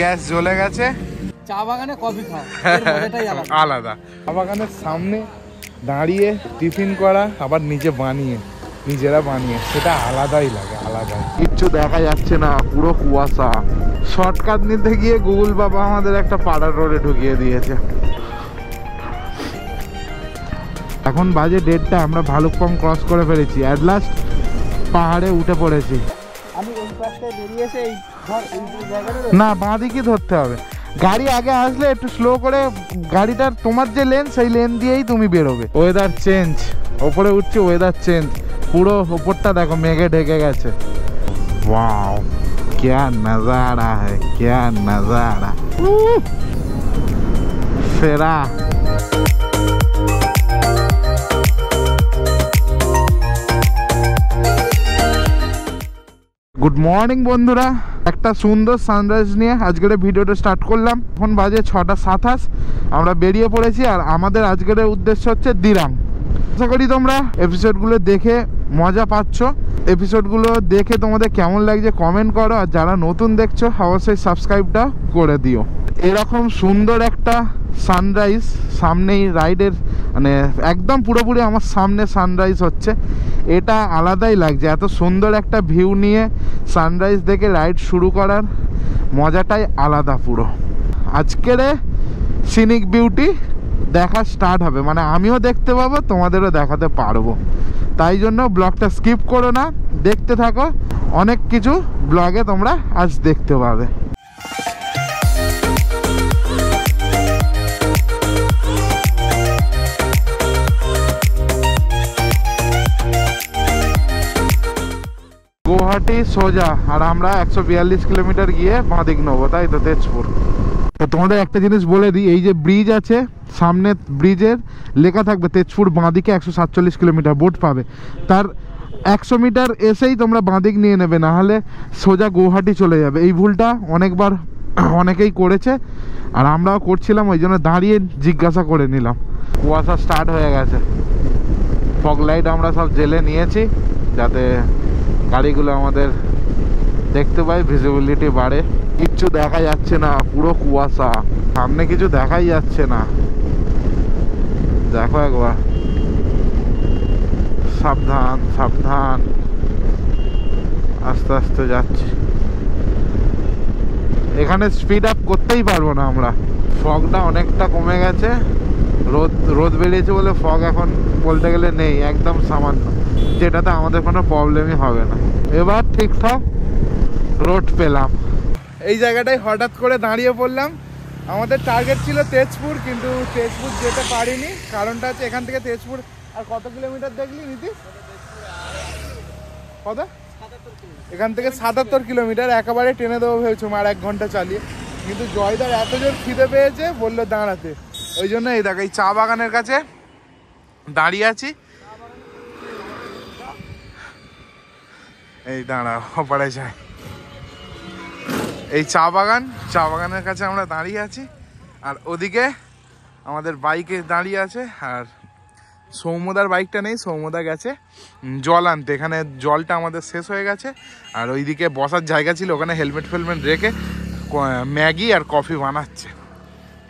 Gas জ্বলে গেছে, চা বাগানে কফি খাওয়া আলাদা। চা বাগানের সামনে দাঁড়িয়ে টিফিন করা, আবার নিজেরা বানিয়ে সেটা আলাদাই লাগে, আলাদাই। কিচ্ছু দেখা যাচ্ছে না, পুরো কুয়াশা। শর্টকাট নিতে গিয়ে গুগল বাবা আমাদের একটা পাড়ার রোডে ঢুকিয়ে দিয়েছে। এখন বাজে 1:30, আমরা ভালুকপং ক্রস করে ফেলেছি, অ্যাট লাস্ট পাহাড়ে উঠে পড়েছি। আমি ওই পাশটায় বেরিয়ে এসে না, বাঁ দিকে ধরতে হবে। গাড়ি আগে আসলে একটু স্লো করে, গাড়িটার তোমার যে লেন সেই লেন দিয়েই তুমি বেরোবে। ওয়েদার চেঞ্জ, ওপরে উঠছি, ওয়েদার চেঞ্জ, পুরো ওপরটা দেখো মেঘে ঢেকে গেছে। ওয়াও, क्या नजारा है, क्या नजारा। সেরা। গুড মর্নিং বন্ধুরা, একটা সুন্দর সানরাইজ নিয়ে আজকের ভিডিওটা স্টার্ট করলাম। এখন বাজে 6:27, আমরা বেরিয়ে পড়েছি। আর আমাদের আজকের উদ্দেশ্য হচ্ছে দিরাং। আশা করি তোমরা এপিসোডগুলো দেখে মজা পাচ্ছ। এপিসোডগুলো দেখে তোমাদের কেমন লাগছে কমেন্ট করো, আর যারা নতুন দেখছো অবশ্যই সাবস্ক্রাইবটা করে দিও। এরকম সুন্দর একটা সানরাইজ সামনেই, রাইডের মানে একদম পুরোপুরি আমার সামনে সানরাইজ হচ্ছে, এটা আলাদাই লাগছে। এত সুন্দর একটা ভিউ নিয়ে সানরাইজ দেখে রাইড শুরু করার মজাটাই আলাদা পুরো। আজকের সিনিক বিউটি দেখা স্টার্ট হবে, মানে আমিও দেখতে পাবো, তোমাদেরও দেখাতে পারবো। তাই জন্য ব্লগটা স্কিপ করো না, দেখতে থাকো। অনেক কিছু ব্লগে তোমরা আজ দেখতে পাবে। গুয়াহাটি সোজা, আর আমরা 142 কিলোমিটার গিয়ে বাঁদিক নেবো, তাই তো তেজপুর। তো তোমাদের একটা জিনিস বলে দিই, এই যে ব্রিজ আছে সামনে, ব্রিজের লেখা থাকবে তেজপুর বাঁদিকে 147 কিলোমিটার, বোট পাবে। তার 100 মিটার এসেই তোমরা বাঁদিক নিয়ে নেবে, না হলে সোজা গুয়াহাটি চলে যাবে। এই ভুলটা অনেকবার অনেকেই করেছে, আর আমরাও করছিলাম, ওই জন্য দাঁড়িয়ে জিজ্ঞাসা করে নিলাম। কুয়াশা স্টার্ট হয়ে গেছে, ফগ লাইট আমরা সব জেলে নিয়েছি যাতে গাড়িগুলো আমাদের দেখতে পাই, ভিজিবিলিটি বাড়ে। কিচ্ছু দেখা যাচ্ছে না, পুরো কুয়াশা, সামনে কিছু দেখাই যাচ্ছে না। দেখো একবার, সাবধান সাবধান, আস্তে আস্তে যাচ্ছি। এখানে স্পিড আপ করতেই পারবো না আমরা, ফগটা অনেকটা কমে গেছে। রোদ বেরিয়েছে বলে ফগ এখন বলতে গেলে নেই, একদম সামান্য, যেটাতে আমাদের কোনো প্রবলেমই হবে না। এবার ঠিকঠাক রোড পেলাম। এই জায়গাটায় হঠাৎ করে দাঁড়িয়ে পড়লাম। আমাদের টার্গেট ছিল তেজপুর, কিন্তু তেজপুর যেতে পারিনি। কারণটা হচ্ছে এখান থেকে তেজপুর আর কত কিলোমিটার দেখলি নীতিশ? কত? এখান থেকে 77 কিলোমিটার। একেবারে ট্রেনে দেবো ভেবেছিলাম আর 1 ঘন্টা চালিয়ে, কিন্তু জয়দার এত জোর খিদে পেয়েছে, বললো দাঁড়াতে। ওই জন্য এই দেখো এই চা বাগানের কাছে দাঁড়িয়ে আছি। এই দাঁড়া, ওপারে যায় এই চা বাগানের কাছে আমরা দাঁড়িয়ে আছি। আর ওদিকে আমাদের বাইকে দাঁড়িয়ে আছে, আর সৌম্যদার বাইকটা নেই, সৌম্যদা গেছে জল আনতে। এখানে জলটা আমাদের শেষ হয়ে গেছে, আর ওইদিকে বসার জায়গা ছিল, ওখানে হেলমেট ফেলমেট রেখে ম্যাগি আর কফি বানাচ্ছে।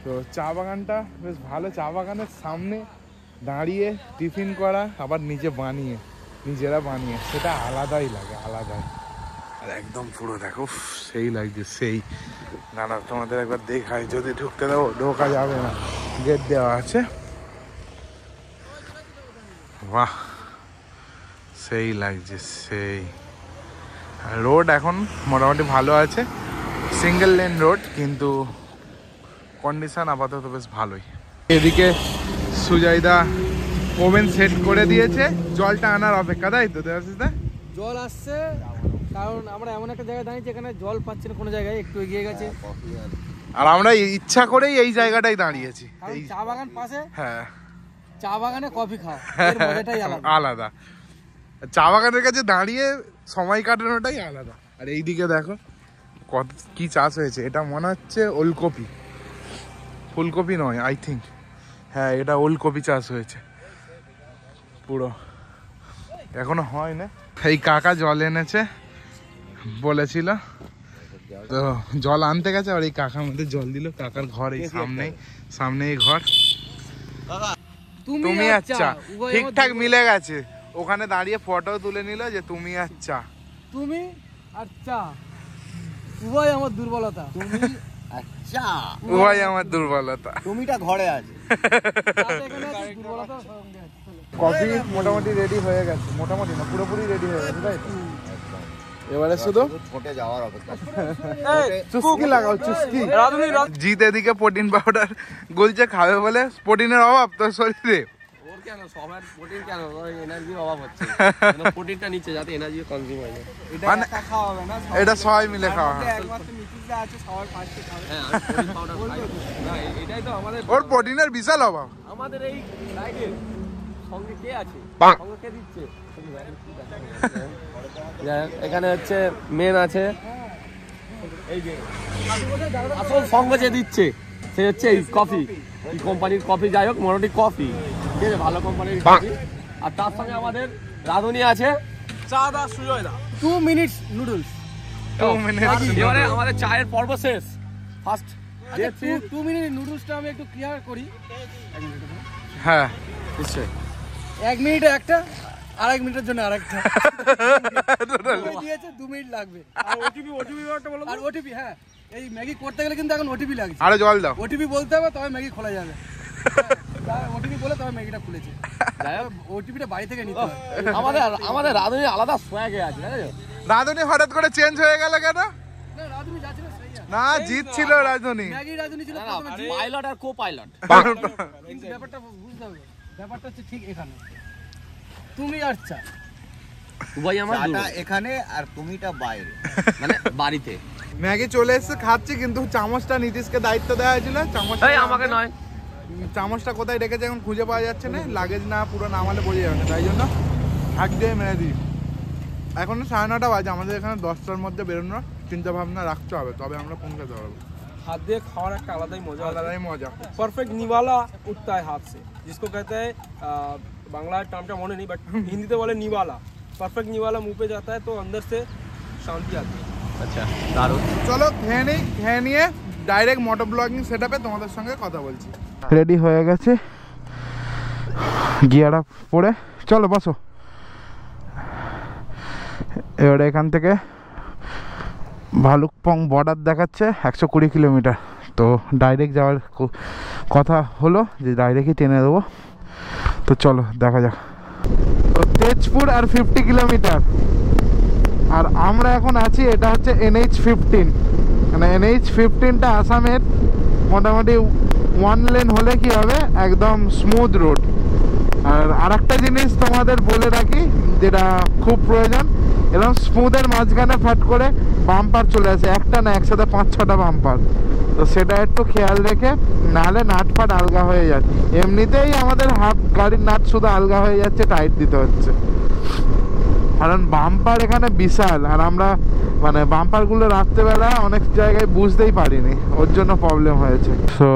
তো চা বাগানটা বেশ ভালো। চা বাগানের সামনে দাঁড়িয়ে টিফিন করা, আবার নিজেরা বানিয়ে সেটা আলাদাই লাগে, আলাদাই। আর একদম পুরো দেখো সেই লাগছে, সেই। না না, তোমাদের একবার দেখাই, যদি ঢুকতে দেবো, ঢোকা যাবে না, গেট দেওয়া আছে। বাহ, সেই লাগছে, সেই। রোড এখন মোটামুটি ভালো আছে, সিঙ্গেল লেন রোড, কিন্তু কন্ডিশন আপাতত বেশ ভালোই। এদিকে সুজয়দা ওভেন সেট করে দিয়েছে, জলটা আনার অপেক্ষা, তাই তো দেবাশিসদা? জল আসছে, কারণ আমরা এমন একটা জায়গায় দাঁড়িয়েছি এখানে জল পাচ্ছি না কোনো জায়গায়, একটু এগিয়ে গেছে। আর আমরা ইচ্ছা করেই এই জায়গাটাই দাঁড়িয়েছি, এই চা বাগান পাশে। হ্যাঁ, চা বাগানে কফি খাওয়া মজাটাই আলাদা। চা বাগানের কাছে দাঁড়িয়ে সময় কাটানোটাই আলাদা। আর এইদিকে দেখো কত কি চাষ হয়েছে, এটা মনে হচ্ছে ওলকপি, ফুলকপি নয় আই থিঙ্ক, হ্যাঁ এটা ওলকপি চাষ হয়েছে পুরো, এখনো হয় না। এই কাকা জল এনেছে বলেছিল, তো জল আনতে গেছে আর এই কাকার মধ্যে জল দিল। কাকার ঘর এই সামনে এই ঘর। তুমি আচ্ছা ঠিকঠাক মিলে গেছে। ওখানে দাঁড়িয়ে ফটো তুলে নিল যে তুমি আচ্ছা। তুমি আচ্ছা উভয় আমার দুর্বলতা। তুমি আচ্ছা উভয় আমার দুর্বলতা। তুমিটা ঘরে আছে। কফি মোটামুটি রেডি হয়ে গেছে, মোটামুটি না পুরোপুরি রেডি হয়ে গেছে তাই তো? এবারে শুধু ছোটে যাওয়ার অপেক্ষা। চুস্কি লাগাও চুস্কি। জিত এদিকে প্রোটিন পাউডার গুলছে খাবে বলে, প্রোটিনের অভাব তোর শরীরে। ওর কেন সবার প্রোটিন কেন, এনার্জির অভাব হচ্ছে। প্রোটিনটা নিচে যাতে এনার্জি কনজিউম হয় না। মানে এটা সবাই মিলে খাওয়া হয়। হ্যাঁ আমি প্রোটিন পাউডার খাই না, এটাই তো আমাদের ওর প্রোটিনের বিশাল অভাব। আমাদের এই রাইডের সঙ্গে কে আছে, সঙ্গে কে দিচ্ছে। এখানে হচ্ছে মেন আছে এই যে আসল সঙ্গ যে দিচ্ছে সে হচ্ছে এই কফি, কি কোম্পানির কফি যাই হোক, মোটামুটি কফি ঠিক আছে, ভালো কোম্পানির কফি। আর তার সঙ্গে আমাদের রাঁধুনি আছে চা দা সুজয় দা। 2 মিনিটস নুডলস। 2 মিনিট। এবারে আমাদের চায়ের পর্ব শেষ। ফার্স্ট 2 মিনিট নুডলসটা আমি একটু ক্লিয়ার করি। হ্যাঁ নিশ্চয়ই 1 মিনিটে একটা, আর 1 মিনিটের জন্য আরেকটা দিয়েছে। 2 মিনিট লাগবে। আর ওটিপি ব্যাপারটা বলো। আর ওটিপি, হ্যাঁ এই ম্যাগি করতে গেলে কিন্তু এখন ওটিপি লাগছে। আরে জল দাও। ওটিপি বলতে হবে তবে ম্যাগি খোলা যাবে। ওটিপি বলে তবে ম্যাগিটা খুলেছে। ওটিপিটা বাড়ি থেকে নিতে হবে। আমাদের রাঁধুনি আলাদা সোয়াগে আছে তাই তো? রাঁধুনি হঠাৎ করে চেঞ্জ হয়ে গেল কেন? না রাধুনি যাচ্ছে না, সেই আছে। না জিত ছিল রাঁধুনি। ম্যাগি রাধুনি ছিল প্রথমে। পাইলট আর কো পাইলট। কিন্তু ব্যাপারটা বুঝতে হবে, ব্যাপারটা হচ্ছে ঠিক এখানে। তুমি আচ্ছা উভয় আমার চাটা এখানে আর তুমিটা বাইরে, মানে বাড়িতে। ম্যাগি চলে এসে খাচ্ছি, কিন্তু চামচটা নীতিশকে দায়িত্ব দেওয়া হয়েছিল। চামচটা এই আমাকে নয়, চামচটা কোথায় রেখেছে এখন খুঁজে পাওয়া যাচ্ছে না। লাগেজ না পুরো নামালে বোঝা যাবে না, তাই জন্য হাত দিয়ে মেরে দিই। এখন 9:30 বাজে, আমাদের এখানে 10টার মধ্যে বেরোনোর চিন্তা ভাবনা রাখতে হবে, তবে আমরা পৌঁছাতে পারবো। हाथ দিয়ে খাওয়ার একটা আলাদাই মজা, আলাদাই মজা। परफेक्ट निवाला उठता है हाथ से, जिसको कहते हैं बांग्ला टर्मটা মনে নেই বাট হিন্দিতে বলে নিवाला। परफेक्ट निवाला मुंह पे जाता है तो अंदर से शांति आती है। আচ্ছা দারুণ। চলো খেয়ে নিই, খেয়ে নিয়ে ডাইরেক্ট মোটর ব্লগিং সেটআপে তোমাদের সঙ্গে কথা বলছি। রেডি হয়ে গেছে, গিয়ার আপ পরে চলো বসো। এবারে এখান থেকে ভালুকপং বর্ডার দেখাচ্ছে 120 কিলোমিটার। তো ডাইরেক্ট যাওয়ার কথা হলো যে ডাইরেক্টই টেনে দেবো। তো চলো দেখা যাক। তো তেজপুর আর 50 কিলোমিটার, আর আমরা এখন আছি, এটা হচ্ছে NH-15। মানে NH-15টা আসামের মোটামুটি 1 লেন হলে কি হবে, একদম স্মুথ রোড। আর একটা জিনিস তোমাদের বলে রাখি যেটা খুব প্রয়োজন, এরকম স্মুথের মাঝখানে ফ্যাট করে বাম্পার চলে আসে, একটা না একসাথে 5-6টা বাম্পার। তো সেটা একটু খেয়াল রেখে, নাহলে নাট ফাট আলগা হয়ে যাচ্ছে। এমনিতেই আমাদের হাফ গাড়ির নাট শুধু আলগা হয়ে যাচ্ছে, টাইট দিতে হচ্ছে, কারণ বাম্পার এখানে বিশাল। আর আমরা মানে বাম্পারগুলো রাত্রেবেলা অনেক জায়গায় বুঝতেই পারিনি, ওর জন্য প্রবলেম হয়েছে। সো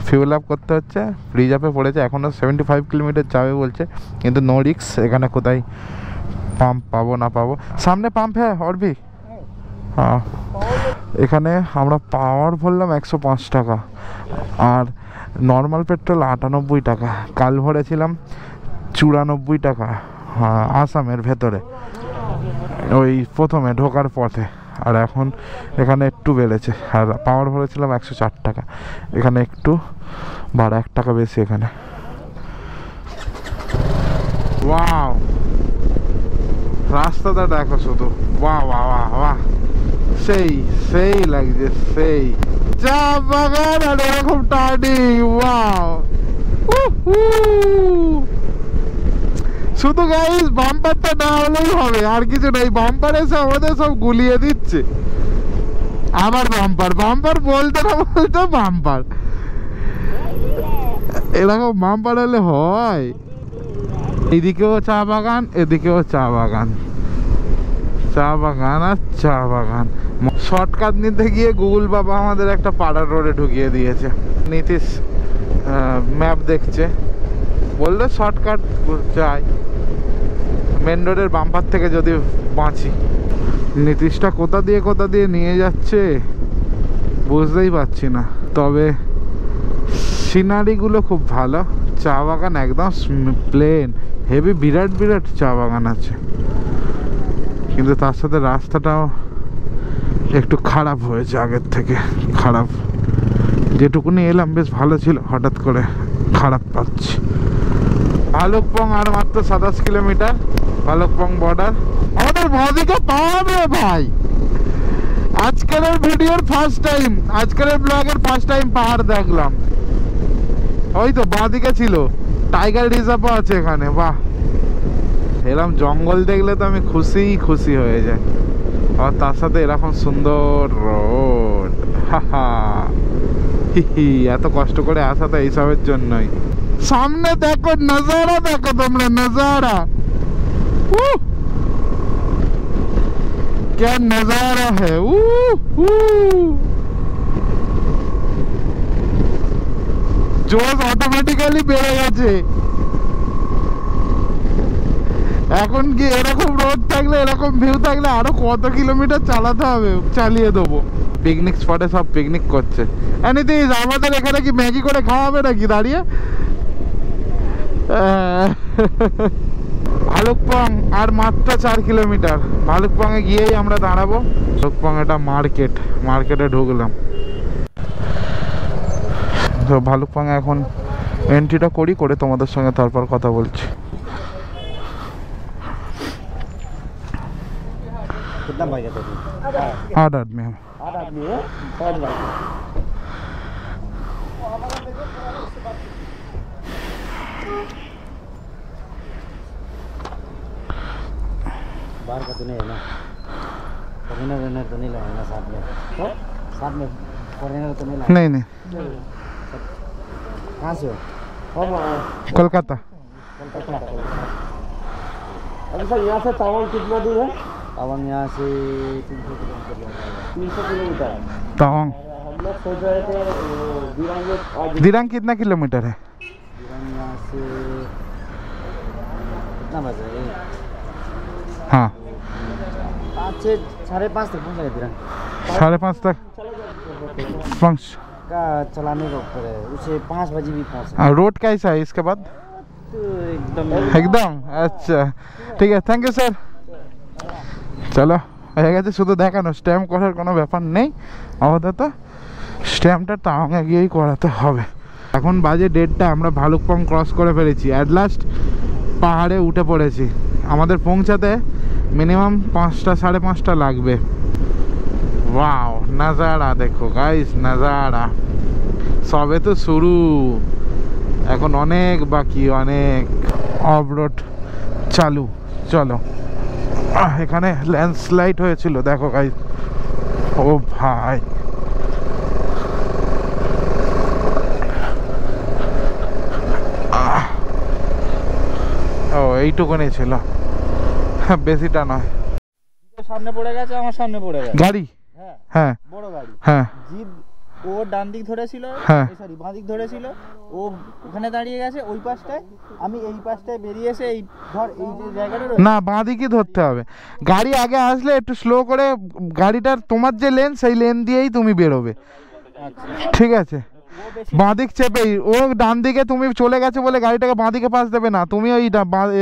ফিউল আপ করতে হচ্ছে, রিজার্ভে পড়েছে, এখনও 75 কিলোমিটার যাবে বলছে, কিন্তু নো রিক্স। এখানে কোথায় পাম্প পাবো না পাবো, সামনে পাম্প হ্যাঁ और भी। হ্যাঁ এখানে আমরা পাওয়ার ভরলাম 105 টাকা, আর নর্মাল পেট্রোল 98 টাকা। কাল ভরেছিলাম 94 টাকা। হ্যাঁ আসামের ভেতরে ওই প্রথমে ঢোকার পথে, আর এখন এখানে একটু বেড়েছে। আর পাওয়ার ভরেছিলাম 104 টাকা, এখানে একটু বাড়া 1 টাকা বেশি এখানে। ওয়াও রাস্তাটা দেখো শুধু, বাহ বাহ বাহ বাহ, সেই সেই লাগছে, সেই চা বাগান আর এরকম টার্নিং। ওয়াও শুধু গাইস বাম্পারটা না হলেই হবে, আর কিছু নাই। বাম্পার এসে আমাদের সব গুলিয়ে দিচ্ছে। আবার বাম্পার বাম্পার বলতে না বলতে বাম্পার, এরকম বাম্পার হলে হয়। এদিকেও চা বাগান, এদিকেও চা বাগান, চা বাগান আর চা বাগান। শর্টকাট নিতে গিয়ে গুগল বাবা আমাদের একটা পাড়ার রোডে ঢুকিয়ে দিয়েছে। নীতিশ ম্যাপ দেখছে, বললো শর্টকাট যাই, মেন রোডের বাম্পার থেকে যদি বাঁচি। নীতিশটা কোথা দিয়ে নিয়ে যাচ্ছে বুঝতেই পারছি না, তবে সিনারিগুলো খুব ভালো। চা বাগান একদম প্লেন, হেভি বিরাট বিরাট চা বাগান আছে, কিন্তু তার সাথে রাস্তাটাও একটু খারাপ হয়েছে, আগের থেকে খারাপ। যেটুকুনি এলাম বেশ ভালো ছিল, হঠাৎ করে খারাপ পাচ্ছি। ভালুকপং আর মাত্র 27 কিলোমিটার, ভালুকপং বর্ডার। আমাদের বাঁদিকে পাওয়াবে ভাই, আজকের ভিডিওর ফার্স্ট টাইম, আজকের ব্লগের ফার্স্ট টাইম পাহাড় দেখলাম। ওই তো বাঁদিকে ছিল, টাইগার রিজার্ভও আছে এখানে। বাহ, এরকম জঙ্গল দেখলে তো আমি খুশি হয়ে যাই, আর তার সাথে এরকম সুন্দর রোড। এত কষ্ট করে আসা তো এইসবের জন্যই। সামনে দেখো নজারা, দেখো তোমরা নজারা, क्या नजारा है। জোশ অটোমেটিক্যালি বেড়ে গেছে। এখন কি এরকম রোড থাকলে, এরকম ভিউ থাকলে আরো কত কিলোমিটার চালাতে হবে, চালিয়ে দেবো। পিকনিক স্পটে সব পিকনিক করছে। এনিথিং, আমাদের এখানে কি ম্যাগি করে খাওয়াবে নাকি দাঁড়িয়ে? ভালুকপং আর মাত্র 4 কিলোমিটার। ভালুকপংয়ে গিয়েই আমরা দাঁড়াবো। ভালুকপং এটা মার্কেটে ঢুকলাম। তো ভালুকপংয়ে এখন এন্ট্রিটা করে তোমাদের সঙ্গে তারপর কথা বলছি। कितना भाई जाते 8 आदमी हैं। 8 आदमी है, 5 भाई। बाहर का तो नहीं है ना, फॉरेनर तो नहीं लगाएंगे साथ में, तो साथ में फॉरेनर तो नहीं लगाएंगे। नहीं कहाँ से हो? कोलकाता। अभी सर यहाँ से तवांग कितना दूर है? तवांग यहाँ से 300 किलोमीटर। तवांग हम लोग सोच रहे थे दिरांग में आज दिरांग कितना किलोमीटर है? दिरांग यहाँ से कितना बज रहा है? हाँ 5 से 5:30 तक पहुँच जाएगा दिरांग। 5:30 तक पहुँच। का चलाने का ऊपर है, उसे 5 बजे भी पहुँच रोड कैसा है इसके बाद? तो एकदम अच्छा, ঠিক আছে, থ্যাংক ইউ স্যার। চলো, হয়ে গেছে, শুধু দেখানো, স্ট্যাম্প করার কোনো ব্যাপার নেই আপাতত। স্ট্যাম্পটা তাওয়াংয়ে গিয়েই করাতে হবে। এখন বাজে 1:30, আমরা ভালুকপং ক্রস করে ফেলেছি, অ্যাট লাস্ট পাহাড়ে উঠে পড়েছি। আমাদের পৌঁছাতে মিনিমাম 5টা 5:30 লাগবে। ওয়াও, নাজারা দেখো গাইস, নাজারা সবে তো শুরু, এখন অনেক বাকি, অনেক। অফ রোড চালু, চলো। এখানে ল্যান্ডস্লাইড হয়েছিল, দেখো গাইস। ও ভাই, ও এইটুকুনি ছিল, বেশিটা নয়। সামনে পড়ে গেছে, আমার সামনে পড়ে গেছে গাড়ি, হ্যাঁ হ্যাঁ বড় গাড়ি। হ্যাঁ জিদ ও ডান দিক ধরেছিল, হ্যাঁ। সরি বাঁ দিক ধরেছিল, ও ওখানে দাঁড়িয়ে গেছে ওই পাশটায়, আমি এই পাশটায় বেরিয়ে এসে এই ধর এই যে জায়গাটা না, বাঁ দিকে ধরতে হবে। গাড়ি আগে আসলে একটু স্লো করে, গাড়িটার তোমার যে লেন সেই লেন দিয়েই তুমি বেরোবে, ঠিক আছে? বাঁ দিক চেপেই, ও ডান দিকে তুমি চলে গেছে বলে গাড়িটাকে বাঁ দিকে পাশ দেবে না, তুমি ওই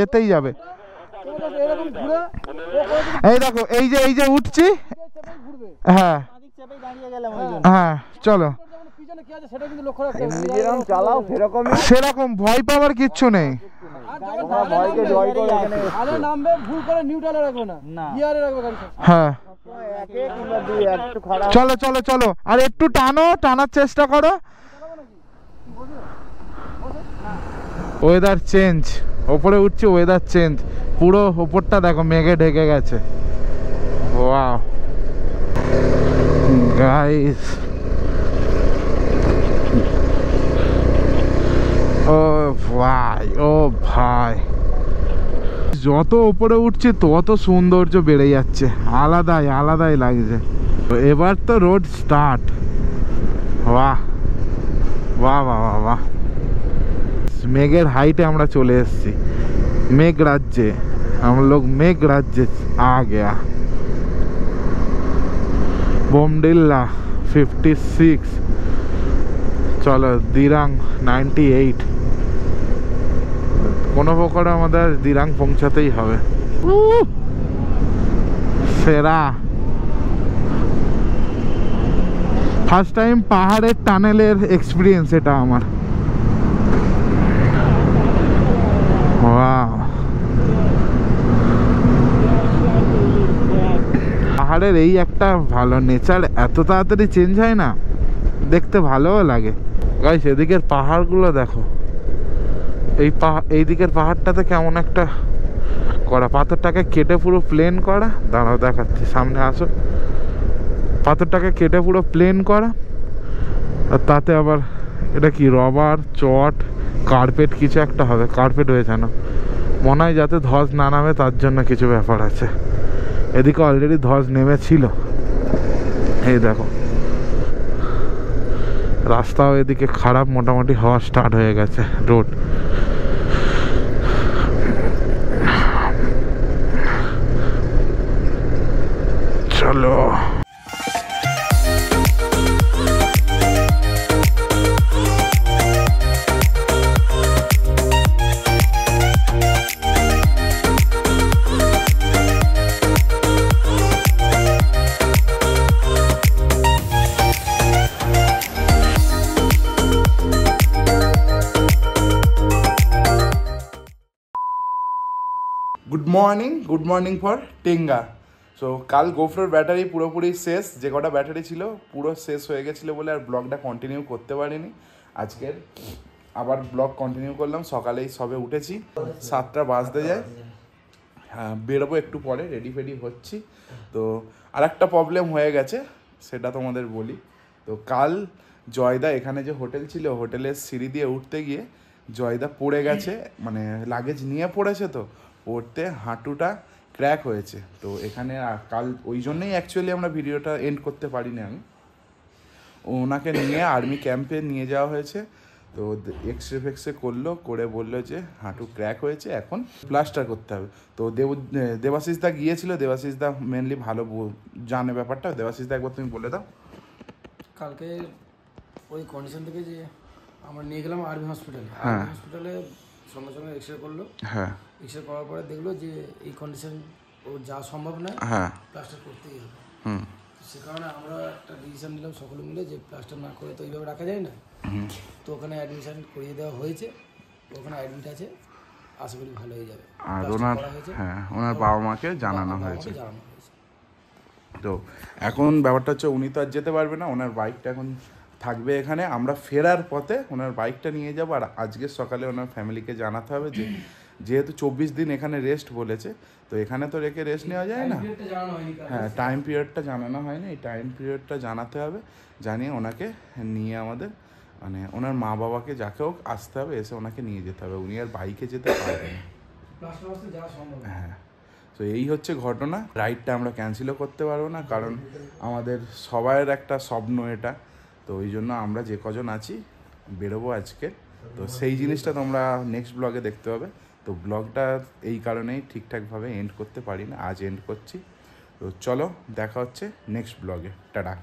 এতেই যাবে। এই দেখো, এই যে উঠছি, হ্যাঁ হ্যাঁ, চলো। চালাও সেরকম সেরকম ভয় পাওয়ার কিচ্ছু নেই। ভয়কে জয় করে এখানে আরে নামবে, ভুল করে নিউট্রালে রাখবে না, গিয়ারে রাখবে গাড়ি। হ্যাঁ, একে কিংবা দুই একটু খারাপ। চলো চলো চলো, আর একটু টানার চেষ্টা করো। ওয়েদার চেঞ্জ, ওপরে উঠছে, ওয়েদার চেঞ্জ, পুরো ওপরটা দেখো মেঘে ঢেকে গেছে। ওয়াও গাইস, ও ভাই, ও ভাই, যত উপরে উঠছি তত সৌন্দর্য বেড়ে যাচ্ছে, আলাদাই লাগছে। এবার তো রোড স্টার্ট। বাহ বাহ বাহ বাহ বাহ, মেঘের হাইটে আমরা চলে এসেছি, মেঘ রাজ্যে। हम लोग मेघ राज्य आ गया। বোমডিল্লা 56, চলো দিরাং 98। কোনো প্রকারে আমাদের দিরাং পৌঁছাতেই হবে। সেরা ফার্স্ট টাইম পাহাড়ের টানেলের এক্সপিরিয়েন্স এটা আমার। পাহাড়ের এই একটা ভালো নেচার, এত তাড়াতাড়ি চেঞ্জ হয় না, দেখতে ভালোও লাগে। গাইস এদিকের পাহাড়গুলো দেখো, এই দিকের পাহাড়টাতে কেমন একটা করা, পাথরটাকে কেটে পুরো প্লেন করা। দাঁড়াও দেখাচ্ছি, সামনে আসো। পাথরটাকে কেটে পুরো প্লেন করা, আর তাতে আবার এটা কি রবার চট কার্পেট কিছু একটা হবে, কার্পেট হয়েছে না মনে হয়, যাতে ধস না নামে তার জন্য কিছু ব্যাপার আছে। এদিকে অলরেডি ধস নেমেছিল, এই দেখো রাস্তাও এদিকে খারাপ, মোটামুটি হওয়া স্টার্ট হয়ে গেছে রোড। চলো good morning for Tenga. So কাল গোফ্রোর ব্যাটারি পুরোপুরি শেষ, যে কটা ব্যাটারি ছিল পুরো শেষ হয়ে গেছিলো বলে আর ব্লগটা কন্টিনিউ করতে পারিনি। আজকের আবার ব্লগ কন্টিনিউ করলাম, সকালেই সবে উঠেছি, 7টা বাজতে যায়। হ্যাঁ বেরোবো একটু পরে, রেডি ফেডি হচ্ছি। তো আর একটা প্রবলেম হয়ে গেছে, সেটা তোমাদের বলি। তো কাল জয়দা এখানে যে হোটেল ছিল, হোটেলের সিঁড়ি দিয়ে উঠতে গিয়ে জয়দা পড়ে গেছে, মানে লাগেজ নিয়ে পড়েছে, তো পড়তে হাঁটুটা ক্র্যাক হয়েছে। তো এখানে কাল ওই জন্যই অ্যাকচুয়ালি আমরা ভিডিওটা এন্ড করতে পারিনি। আমি ওনাকে নিয়ে আর্মি ক্যাম্পে নিয়ে যাওয়া হয়েছে। তো এক্সরে ফেক্সরে করলো, করে বললো যে হাঁটু ক্র্যাক হয়েছে, এখন প্লাস্টার করতে হবে। তো দেবাশিসদা গিয়েছিল, দেবাশিসদা মেনলি ভালো জানে ব্যাপারটা। দেবাশিসদা একবার তুমি বলে দাও। কালকে ওই কন্ডিশন থেকে যে আমরা নিয়ে গেলাম আর্মি হসপিটালে, হ্যাঁ হসপিটালে সঙ্গে সঙ্গে এক্সরে করলো। হ্যাঁ এক্সরে করার পরে দেখলো যে এই কন্ডিশন ওর যাওয়া সম্ভব নয়, হ্যাঁ প্লাস্টার করতেই হবে। হুম সে কারণে আমরা একটা ডিসিশন নিলাম সকলে মিলে যে প্লাস্টার না করে তো এইভাবে রাখা যায় না। তো ওখানে অ্যাডমিশন করিয়ে দেওয়া হয়েছে, ওখানে অ্যাডমিট আছে, আশা করি ভালো হয়ে যাবে। আর ওনার হ্যাঁ ওনার বাবা মাকে জানানো হয়েছে। তো এখন ব্যাপারটা হচ্ছে উনি তো আর যেতে পারবে না, ওনার বাইকটা এখন থাকবে এখানে। আমরা ফেরার পথে ওনার বাইকটা নিয়ে যাবো, আর আজকে সকালে ওনার ফ্যামিলিকে জানাতে হবে যে যেহেতু 24 দিন এখানে রেস্ট বলেছে, তো এখানে তো রেখে রেস্ট নেওয়া যায় না। হ্যাঁ টাইম পিরিয়ডটা জানানো হয়নি, এই টাইম পিরিয়ডটা জানাতে হবে, জানিয়ে ওনাকে নিয়ে আমাদের মানে ওনার মা বাবাকে যাকে হোক আসতে হবে, এসে ওনাকে নিয়ে যেতে হবে, উনি আর বাইকে যেতে পারবেন। হ্যাঁ তো এই হচ্ছে ঘটনা। রাইডটা আমরা ক্যান্সেলও করতে পারবো না, কারণ আমাদের সবাইয়ের একটা স্বপ্ন এটা। তো ওই জন্য আমরা যে কজন আছি বেরোবো আজকে। তো সেই জিনিসটা তোমরা নেক্সট ব্লগে দেখতে হবে। তো ব্লগটা এই কারণেই ঠিকঠাকভাবে এন্ড করতে পারি না, আজ এন্ড করছি। তো চলো দেখা হচ্ছে নেক্সট ব্লগে, টাটা।